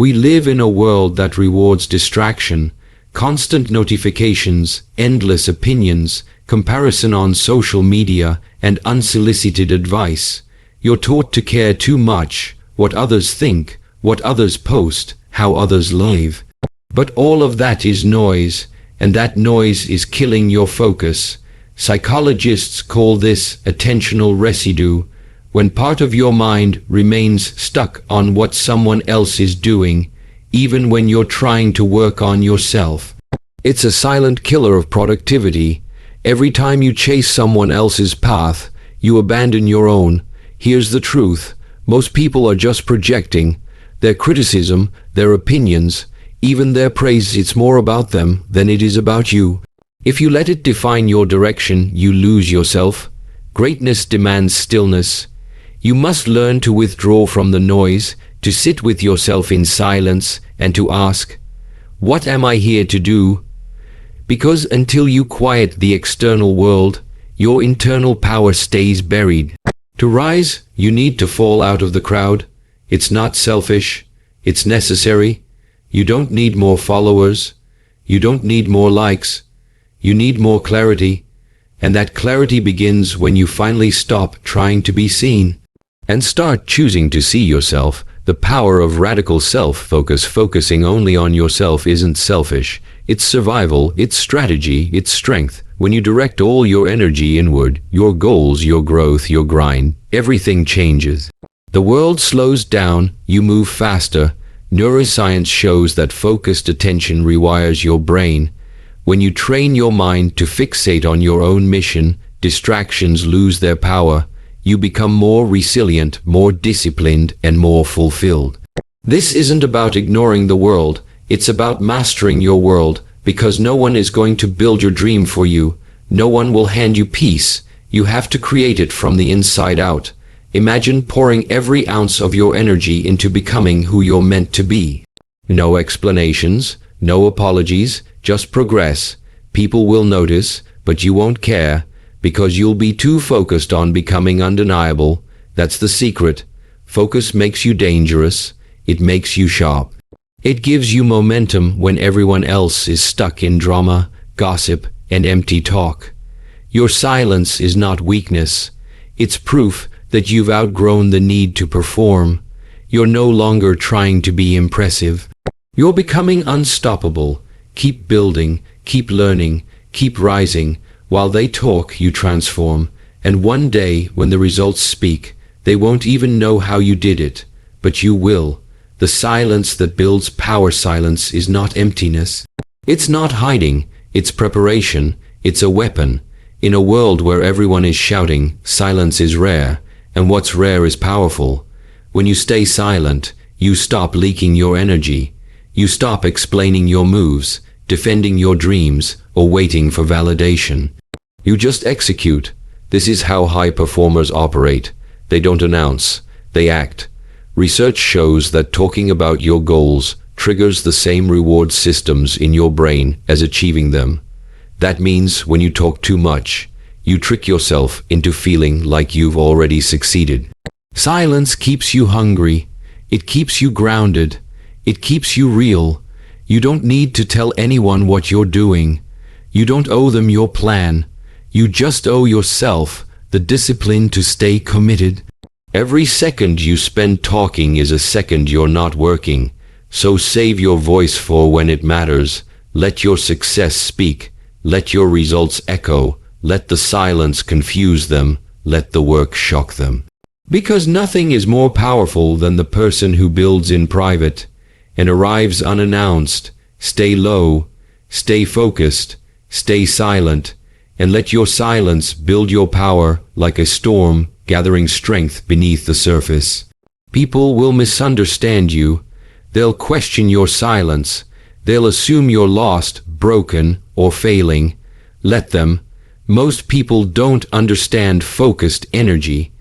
We live in a world that rewards distraction, constant notifications, endless opinions, comparison on social media, and unsolicited advice. You're taught to care too much, what others think, what others post, how others live. But all of that is noise, and that noise is killing your focus. Psychologists call this attentional residue, when part of your mind remains stuck on what someone else is doing, even when you're trying to work on yourself. It's a silent killer of productivity. Every time you chase someone else's path, you abandon your own. Here's the truth: most people are just projecting. Their criticism, their opinions, even their praise, it's more about them than it is about you. If you let it define your direction, you lose yourself. Greatness demands stillness. You must learn to withdraw from the noise, to sit with yourself in silence, and to ask, what am I here to do? Because until you quiet the external world, your internal power stays buried. To rise, you need to fall out of the crowd. It's not selfish, it's necessary. You don't need more followers. You don't need more likes. You need more clarity. And that clarity begins when you finally stop trying to be seen and start choosing to see yourself. The power of radical self-focus. Focusing only on yourself isn't selfish. It's survival, it's strategy, it's strength. When you direct all your energy inward, your goals, your growth, your grind, everything changes. The world slows down, you move faster. Neuroscience shows that focused attention rewires your brain. When you train your mind to fixate on your own mission, distractions lose their power. You become more resilient, more disciplined, and more fulfilled. This isn't about ignoring the world, it's about mastering your world, because no one is going to build your dream for you. No one will hand you peace. You have to create it from the inside out. Imagine pouring every ounce of your energy into becoming who you're meant to be. No explanations, no apologies, just progress. People will notice, but you won't care, because you'll be too focused on becoming undeniable. That's the secret. Focus makes you dangerous. It makes you sharp. It gives you momentum when everyone else is stuck in drama, gossip, and empty talk. Your silence is not weakness. It's proof that you've outgrown the need to perform. You're no longer trying to be impressive. You're becoming unstoppable. Keep building, keep learning, keep rising. While they talk, you transform. And one day, when the results speak, they won't even know how you did it. But you will. The silence that builds power. Silence is not emptiness. It's not hiding. It's preparation. It's a weapon. In a world where everyone is shouting, silence is rare. And what's rare is powerful. When you stay silent, you stop leaking your energy. You stop explaining your moves, defending your dreams, or waiting for validation. You just execute. This is how high performers operate. They don't announce, they act. Research shows that talking about your goals triggers the same reward systems in your brain as achieving them. That means when you talk too much, you trick yourself into feeling like you've already succeeded. Silence keeps you hungry. It keeps you grounded. It keeps you real. You don't need to tell anyone what you're doing. You don't owe them your plan. You just owe yourself the discipline to stay committed. Every second you spend talking is a second you're not working. So save your voice for when it matters. Let your success speak. Let your results echo. Let the silence confuse them. Let the work shock them. Because nothing is more powerful than the person who builds in private and arrives unannounced. Stay low. Stay focused. Stay silent. And let your silence build your power like a storm gathering strength beneath the surface. People will misunderstand you. They'll question your silence. They'll assume you're lost, broken, or failing. Let them. Most people don't understand focused energy.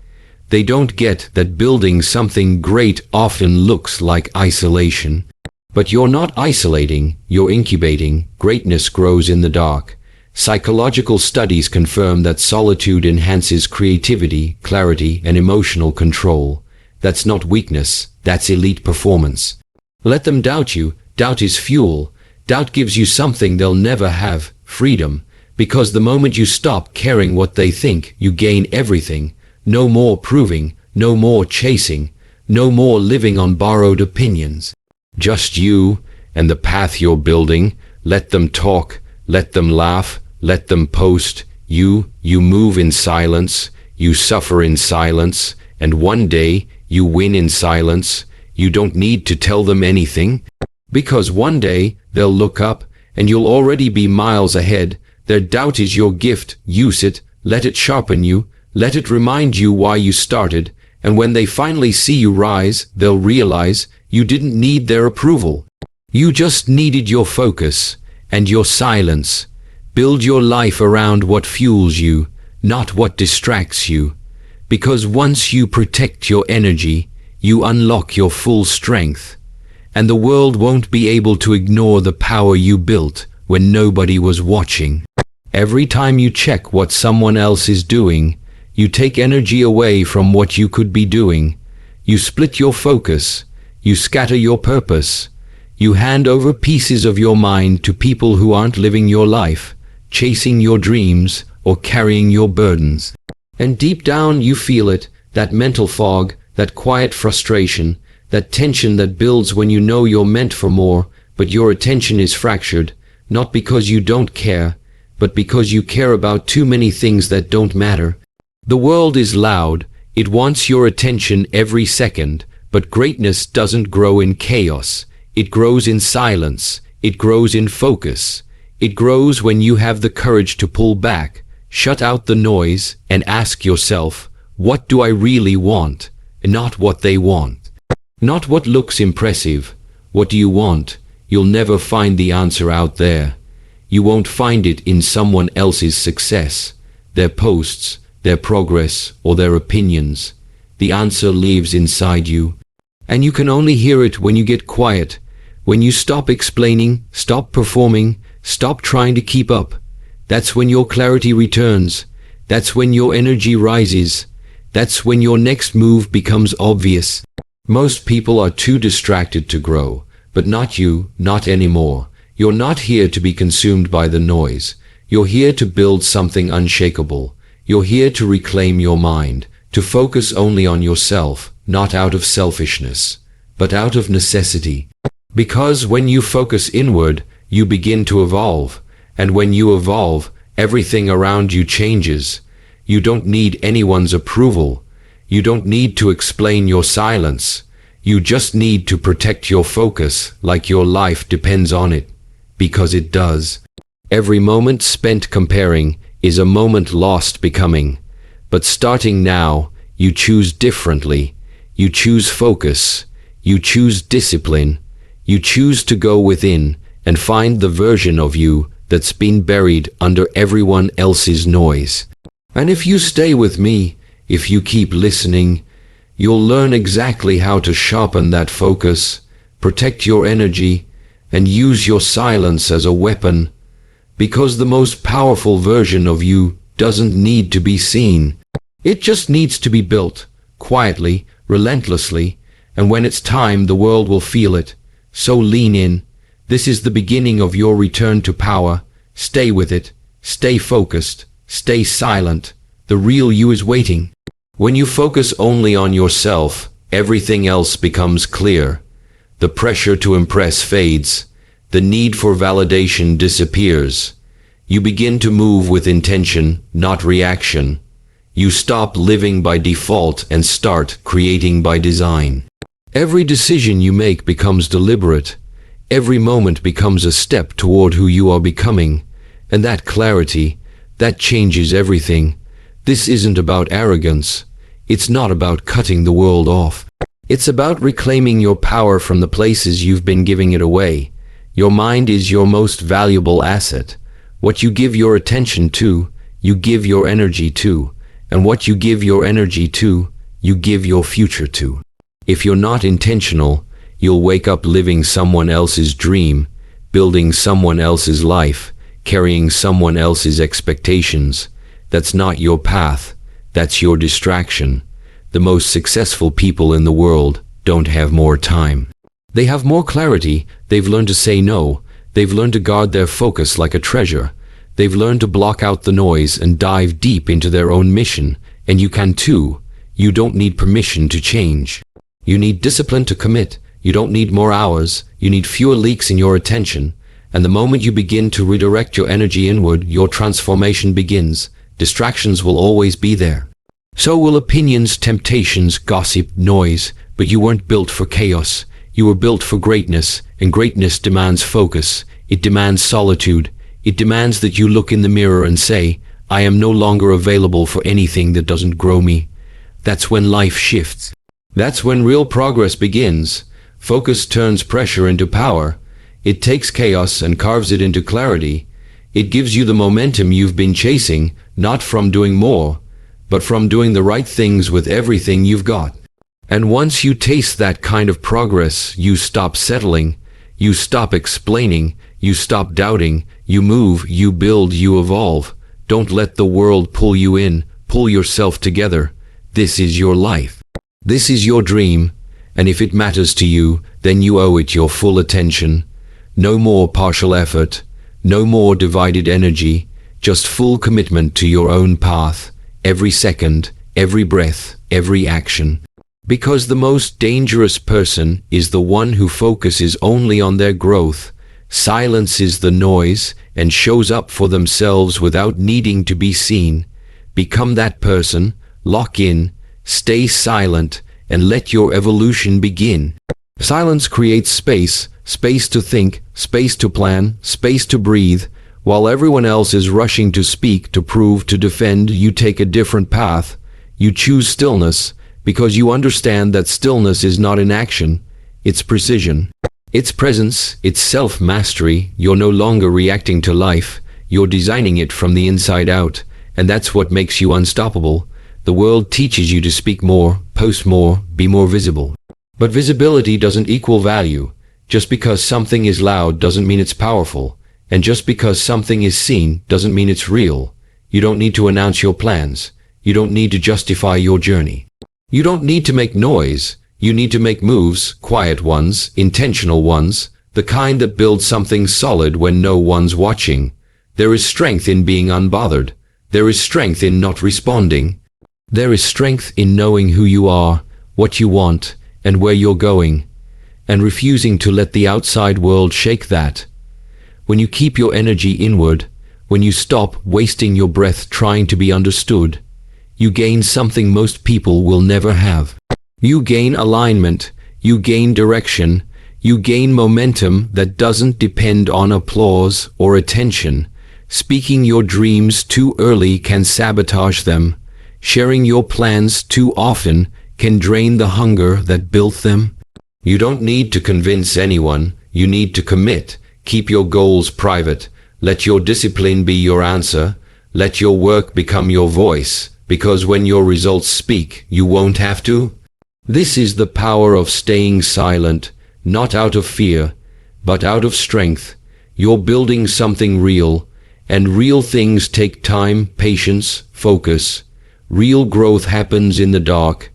They don't get that building something great often looks like isolation. But you're not isolating, you're incubating. Greatness grows in the dark. Psychological studies confirm that solitude enhances creativity, clarity, and emotional control. That's not weakness, that's elite performance. Let them doubt you. Doubt is fuel. Doubt gives you something they'll never have, freedom. Because the moment you stop caring what they think, you gain everything. No more proving, no more chasing, no more living on borrowed opinions. Just you and the path you're building. Let them talk, let them laugh, let them post. You move in silence, you suffer in silence, and one day you win in silence. You don't need to tell them anything, because one day they'll look up and you'll already be miles ahead. Their doubt is your gift. Use it, let it sharpen you, let it remind you why you started, and when they finally see you rise, they'll realize you didn't need their approval. You just needed your focus and your silence. Build your life around what fuels you, not what distracts you. Because once you protect your energy, you unlock your full strength. And the world won't be able to ignore the power you built when nobody was watching. Every time you check what someone else is doing, you take energy away from what you could be doing. You split your focus. You scatter your purpose. You hand over pieces of your mind to people who aren't living your life, chasing your dreams, or carrying your burdens. And deep down you feel it, that mental fog, that quiet frustration, that tension that builds when you know you're meant for more, but your attention is fractured, not because you don't care, but because you care about too many things that don't matter. The world is loud, it wants your attention every second, but greatness doesn't grow in chaos. It grows in silence, it grows in focus. It grows when you have the courage to pull back, shut out the noise, and ask yourself, what do I really want? Not what they want. Not what looks impressive. What do you want? You'll never find the answer out there. You won't find it in someone else's success, their posts, their progress, or their opinions. The answer lives inside you. And you can only hear it when you get quiet, when you stop explaining, stop performing, stop trying to keep up. That's when your clarity returns. That's when your energy rises. That's when your next move becomes obvious. Most people are too distracted to grow, but not you, not anymore. You're not here to be consumed by the noise. You're here to build something unshakable. You're here to reclaim your mind, to focus only on yourself, not out of selfishness, but out of necessity. Because when you focus inward, you begin to evolve. And when you evolve, everything around you changes. You don't need anyone's approval. You don't need to explain your silence. You just need to protect your focus like your life depends on it. Because it does. Every moment spent comparing is a moment lost becoming. But starting now, you choose differently. You choose focus. You choose discipline. You choose to go within and find the version of you that's been buried under everyone else's noise. And if you stay with me, if you keep listening, you'll learn exactly how to sharpen that focus, protect your energy, and use your silence as a weapon. Because the most powerful version of you doesn't need to be seen. It just needs to be built, quietly, relentlessly, and when it's time, the world will feel it. So lean in. This is the beginning of your return to power. Stay with it. Stay focused. Stay silent. The real you is waiting. When you focus only on yourself, everything else becomes clear. The pressure to impress fades. The need for validation disappears. You begin to move with intention, not reaction. You stop living by default and start creating by design. Every decision you make becomes deliberate. Every moment becomes a step toward who you are becoming. And that clarity, that changes everything. This isn't about arrogance. It's not about cutting the world off. It's about reclaiming your power from the places you've been giving it away. Your mind is your most valuable asset. What you give your attention to, you give your energy to. And what you give your energy to, you give your future to. If you're not intentional, you'll wake up living someone else's dream, building someone else's life, carrying someone else's expectations. That's not your path. That's your distraction. The most successful people in the world don't have more time. They have more clarity, they've learned to say no, they've learned to guard their focus like a treasure, they've learned to block out the noise and dive deep into their own mission, and you can too. You don't need permission to change. You need discipline to commit. You don't need more hours, you need fewer leaks in your attention, and the moment you begin to redirect your energy inward, your transformation begins. Distractions will always be there. So will opinions, temptations, gossip, noise, but you weren't built for chaos. You were built for greatness, and greatness demands focus. It demands solitude. It demands that you look in the mirror and say, I am no longer available for anything that doesn't grow me. That's when life shifts. That's when real progress begins. Focus turns pressure into power. It takes chaos and carves it into clarity. It gives you the momentum you've been chasing, not from doing more, but from doing the right things with everything you've got. And once you taste that kind of progress, you stop settling, you stop explaining, you stop doubting, you move, you build, you evolve. Don't let the world pull you in, pull yourself together. This is your life. This is your dream, and if it matters to you, then you owe it your full attention. No more partial effort, no more divided energy, just full commitment to your own path, every second, every breath, every action. Because the most dangerous person is the one who focuses only on their growth, silences the noise, and shows up for themselves without needing to be seen. Become that person, lock in, stay silent, and let your evolution begin. Silence creates space, space to think, space to plan, space to breathe. While everyone else is rushing to speak, to prove, to defend, you take a different path. You choose stillness, because you understand that stillness is not inaction, it's precision. It's presence, it's self-mastery. You're no longer reacting to life, you're designing it from the inside out, and that's what makes you unstoppable. The world teaches you to speak more, post more, be more visible. But visibility doesn't equal value. Just because something is loud doesn't mean it's powerful, and just because something is seen doesn't mean it's real. You don't need to announce your plans. You don't need to justify your journey. You don't need to make noise. You need to make moves, quiet ones, intentional ones, the kind that build something solid when no one's watching. There is strength in being unbothered. There is strength in not responding. There is strength in knowing who you are, what you want, and where you're going, and refusing to let the outside world shake that. When you keep your energy inward, when you stop wasting your breath trying to be understood, you gain something most people will never have. You gain alignment, you gain direction, you gain momentum that doesn't depend on applause or attention. Speaking your dreams too early can sabotage them. Sharing your plans too often can drain the hunger that built them. You don't need to convince anyone, you need to commit. Keep your goals private. Let your discipline be your answer. Let your work become your voice, because when your results speak, you won't have to. This is the power of staying silent, not out of fear, but out of strength. You're building something real, and real things take time, patience, focus. Real growth happens in the dark.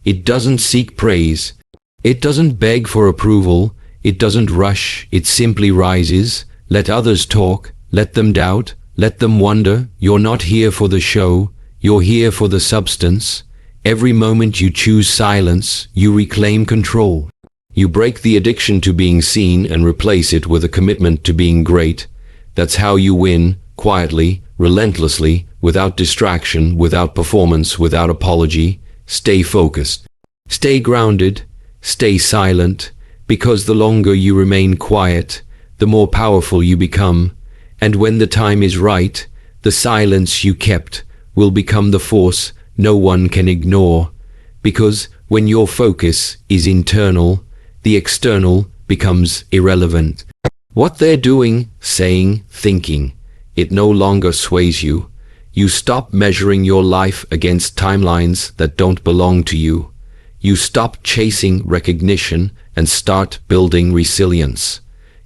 It doesn't seek praise. It doesn't beg for approval. It doesn't rush. It simply rises. Let others talk. Let them doubt. Let them wonder. You're not here for the show. You're here for the substance. Every moment you choose silence, you reclaim control. You break the addiction to being seen and replace it with a commitment to being great. That's how you win, quietly, relentlessly, without distraction, without performance, without apology. Stay focused. Stay grounded. Stay silent, because the longer you remain quiet, the more powerful you become. And when the time is right, the silence you kept will become the force no one can ignore. Because when your focus is internal, the external becomes irrelevant. What they're doing, saying, thinking, it no longer sways you. You stop measuring your life against timelines that don't belong to you. You stop chasing recognition and start building resilience.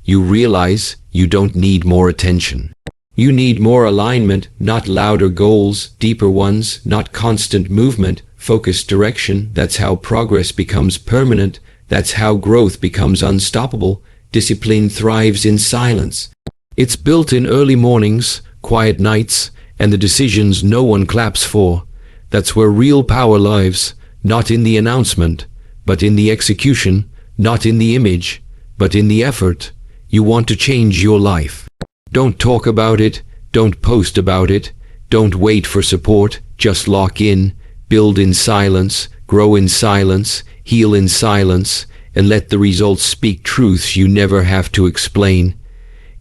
You realize you don't need more attention. You need more alignment, not louder goals, deeper ones, not constant movement, focused direction. That's how progress becomes permanent, That's how growth becomes unstoppable. Discipline thrives in silence. It's built in early mornings, quiet nights, and the decisions no one claps for. That's where real power lives, not in the announcement, but in the execution, not in the image, but in the effort. You want to change your life. Don't talk about it, don't post about it, don't wait for support, just lock in, build in silence, grow in silence, heal in silence, and let the results speak truths you never have to explain.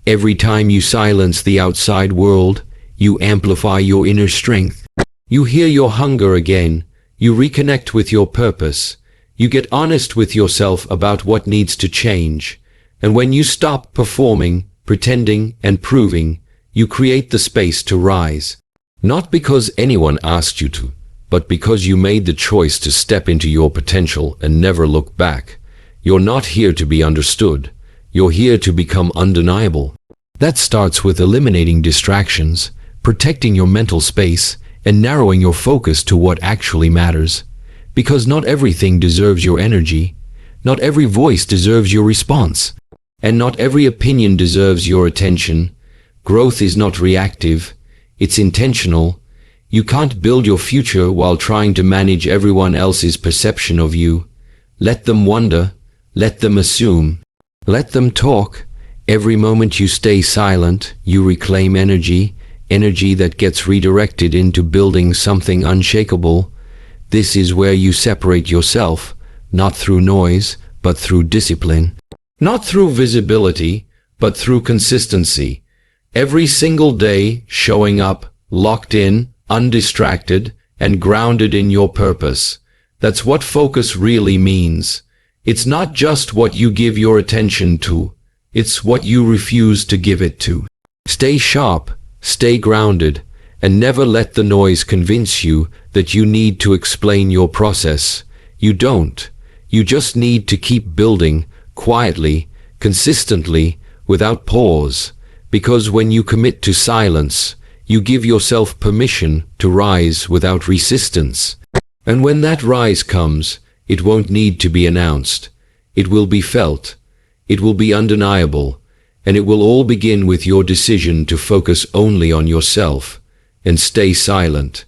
Every time you silence the outside world, you amplify your inner strength. You hear your hunger again. You reconnect with your purpose. You get honest with yourself about what needs to change. And when you stop performing, pretending, and proving, you create the space to rise. Not because anyone asked you to, but because you made the choice to step into your potential and never look back. You're not here to be understood. You're here to become undeniable. That starts with eliminating distractions, protecting your mental space, and narrowing your focus to what actually matters. Because not everything deserves your energy, not every voice deserves your response, and not every opinion deserves your attention. Growth is not reactive, it's intentional. You can't build your future while trying to manage everyone else's perception of you. Let them wonder, let them assume, let them talk. Every moment you stay silent, you reclaim energy, energy that gets redirected into building something unshakable. This is where you separate yourself, not through noise, but through discipline. Not through visibility, but through consistency. Every single day, showing up, locked in, undistracted, and grounded in your purpose. That's what focus really means. It's not just what you give your attention to, it's what you refuse to give it to. Stay sharp, stay grounded, and never let the noise convince you that you need to explain your process. You don't. You just need to keep building, quietly, consistently, without pause. Because when you commit to silence, you give yourself permission to rise without resistance. And when that rise comes, it won't need to be announced. It will be felt. It will be undeniable. And it will all begin with your decision to focus only on yourself and stay silent.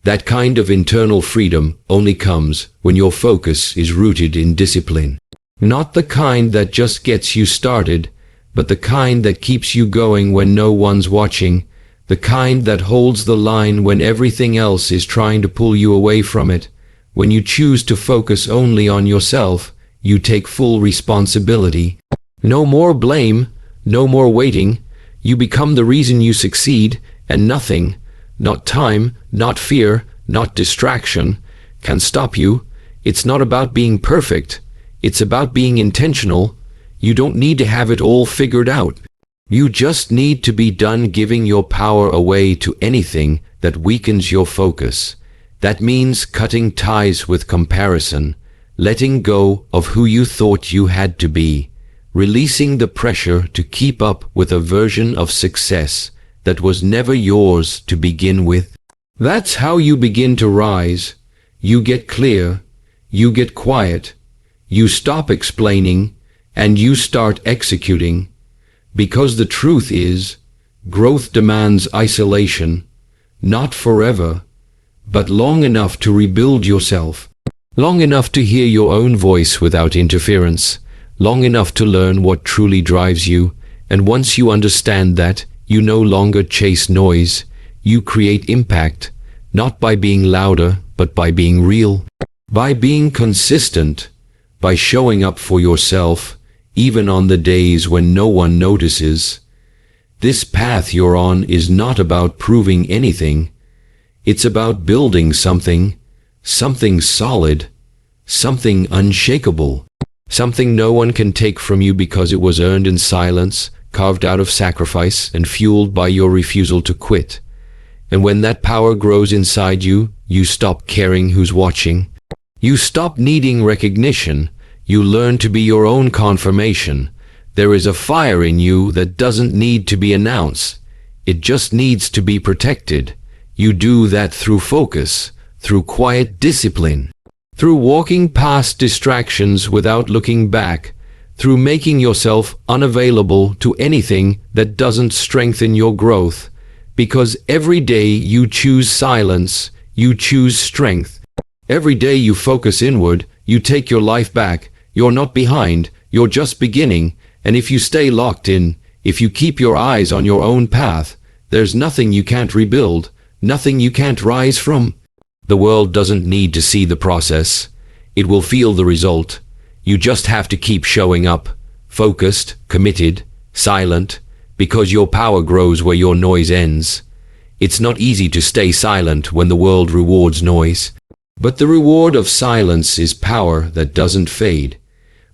That kind of internal freedom only comes when your focus is rooted in discipline. Not the kind that just gets you started, but the kind that keeps you going when no one's watching, the kind that holds the line when everything else is trying to pull you away from it. When you choose to focus only on yourself, you take full responsibility. No more blame, no more waiting. You become the reason you succeed, and nothing, not time, not fear, not distraction, can stop you. It's not about being perfect. It's about being intentional. You don't need to have it all figured out. You just need to be done giving your power away to anything that weakens your focus. That means cutting ties with comparison, letting go of who you thought you had to be, releasing the pressure to keep up with a version of success that was never yours to begin with. That's how you begin to rise. You get clear, you get quiet, you stop explaining, and you start executing. Because the truth is, growth demands isolation, not forever, but long enough to rebuild yourself, long enough to hear your own voice without interference, long enough to learn what truly drives you. And once you understand that, you no longer chase noise, you create impact, not by being louder, but by being real, by being consistent, by showing up for yourself, even on the days when no one notices. This path you're on is not about proving anything. It's about building something solid, something unshakable, something no one can take from you because it was earned in silence, carved out of sacrifice, and fueled by your refusal to quit. And when that power grows inside you, you stop caring who's watching. You stop needing recognition. You learn to be your own confirmation. There is a fire in you that doesn't need to be announced. It just needs to be protected. You do that through focus, through quiet discipline, through walking past distractions without looking back, through making yourself unavailable to anything that doesn't strengthen your growth. Because every day you choose silence, you choose strength. Every day you focus inward, you take your life back. You're not behind, you're just beginning. And if you stay locked in, if you keep your eyes on your own path, there's nothing you can't rebuild, nothing you can't rise from. The world doesn't need to see the process. It will feel the result. You just have to keep showing up, focused, committed, silent, because your power grows where your noise ends. It's not easy to stay silent when the world rewards noise. But the reward of silence is power that doesn't fade.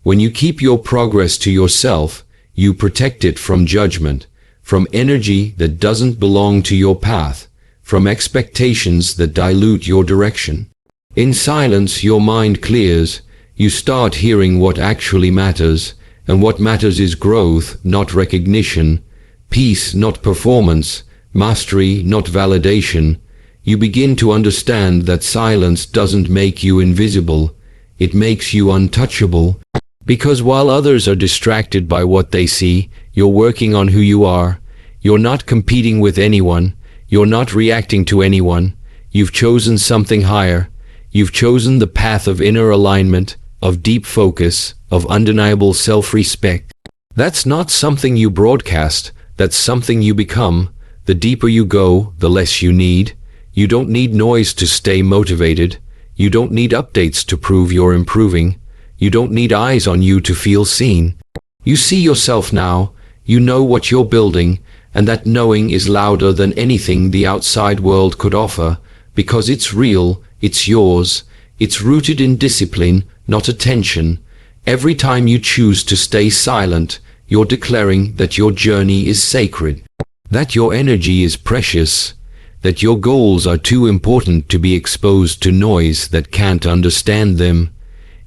When you keep your progress to yourself, you protect it from judgment, from energy that doesn't belong to your path, from expectations that dilute your direction. In silence, your mind clears. You start hearing what actually matters, and what matters is growth, not recognition, peace, not performance, mastery, not validation. You begin to understand that silence doesn't make you invisible, it makes you untouchable. Because while others are distracted by what they see, you're working on who you are. You're not competing with anyone, you're not reacting to anyone. You've chosen something higher. You've chosen the path of inner alignment, of deep focus, of undeniable self-respect. That's not something you broadcast, that's something you become. The deeper you go, the less you need. You don't need noise to stay motivated. You don't need updates to prove you're improving. You don't need eyes on you to feel seen. You see yourself now, you know what you're building, and that knowing is louder than anything the outside world could offer, because it's real, it's yours, it's rooted in discipline, not attention. Every time you choose to stay silent, you're declaring that your journey is sacred, that your energy is precious, that your goals are too important to be exposed to noise that can't understand them.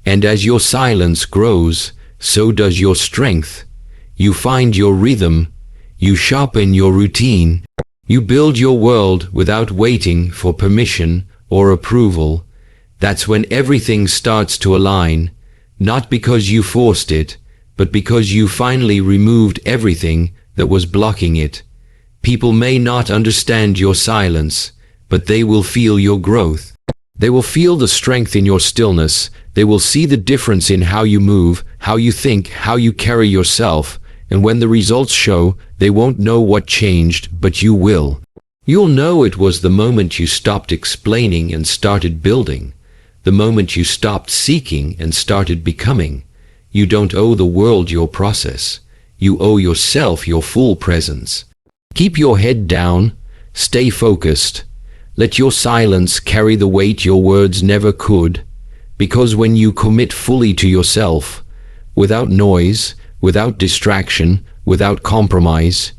And as your silence grows, so does your strength. You find your rhythm, you sharpen your routine, you build your world without waiting for permission or approval. That's when everything starts to align, not because you forced it, but because you finally removed everything that was blocking it. People may not understand your silence, but they will feel your growth. They will feel the strength in your stillness. They will see the difference in how you move, how you think, how you carry yourself. And when the results show, they won't know what changed, but you will. You'll know it was the moment you stopped explaining and started building. The moment you stopped seeking and started becoming. You don't owe the world your process. You owe yourself your full presence. Keep your head down. Stay focused. Let your silence carry the weight your words never could. Because when you commit fully to yourself, without noise, without distraction, without compromise,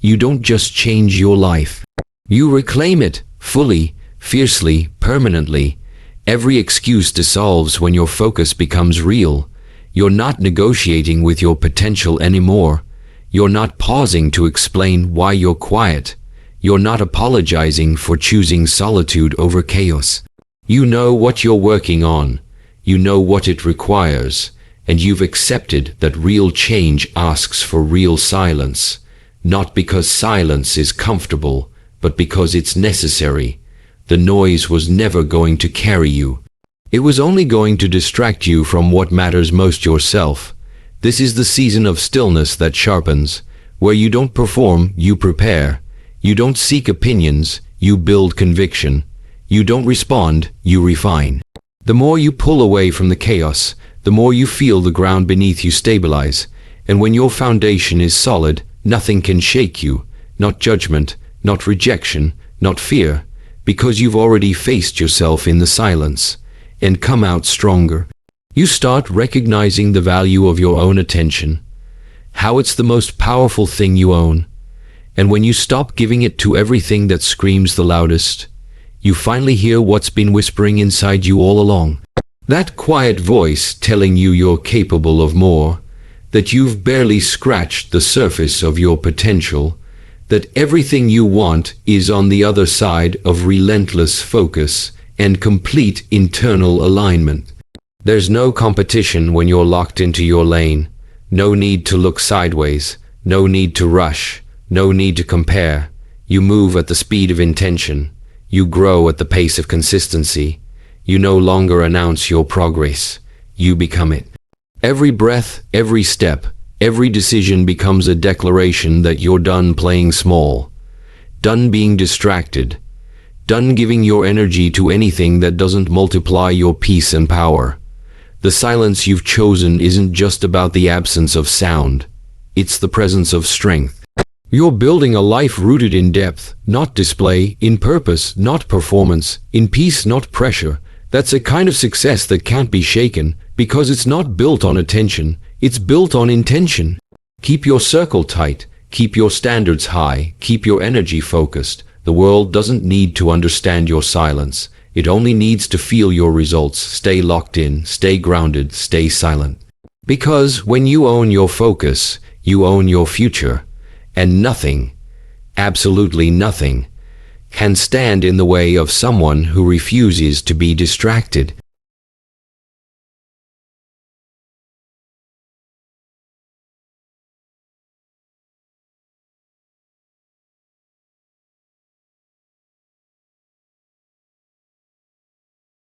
you don't just change your life. You reclaim it fully, fiercely, permanently. Every excuse dissolves when your focus becomes real. You're not negotiating with your potential anymore. You're not pausing to explain why you're quiet. You're not apologizing for choosing solitude over chaos. You know what you're working on. You know what it requires. And you've accepted that real change asks for real silence. Not because silence is comfortable, but because it's necessary. The noise was never going to carry you. It was only going to distract you from what matters most, yourself. This is the season of stillness that sharpens, where you don't perform, you prepare. You don't seek opinions, you build conviction. You don't respond, you refine. The more you pull away from the chaos, the more you feel the ground beneath you stabilize. And when your foundation is solid, nothing can shake you. Not judgment, not rejection, not fear. Because you've already faced yourself in the silence and come out stronger. You start recognizing the value of your own attention, how it's the most powerful thing you own. And when you stop giving it to everything that screams the loudest, you finally hear what's been whispering inside you all along. That quiet voice telling you you're capable of more, that you've barely scratched the surface of your potential, that everything you want is on the other side of relentless focus, and complete internal alignment. There's no competition when you're locked into your lane. No need to look sideways, no need to rush, no need to compare. You move at the speed of intention. You grow at the pace of consistency. You no longer announce your progress. You become it. Every breath, every step, every decision becomes a declaration that you're done playing small, done being distracted, done giving your energy to anything that doesn't multiply your peace and power. The silence you've chosen isn't just about the absence of sound. It's the presence of strength. You're building a life rooted in depth, not display, in purpose, not performance, in peace, not pressure. That's a kind of success that can't be shaken, because it's not built on attention, it's built on intention. Keep your circle tight, keep your standards high, keep your energy focused. The world doesn't need to understand your silence. It only needs to feel your results. Stay locked in, stay grounded, stay silent. Because when you own your focus, you own your future. And nothing, absolutely nothing, can stand in the way of someone who refuses to be distracted.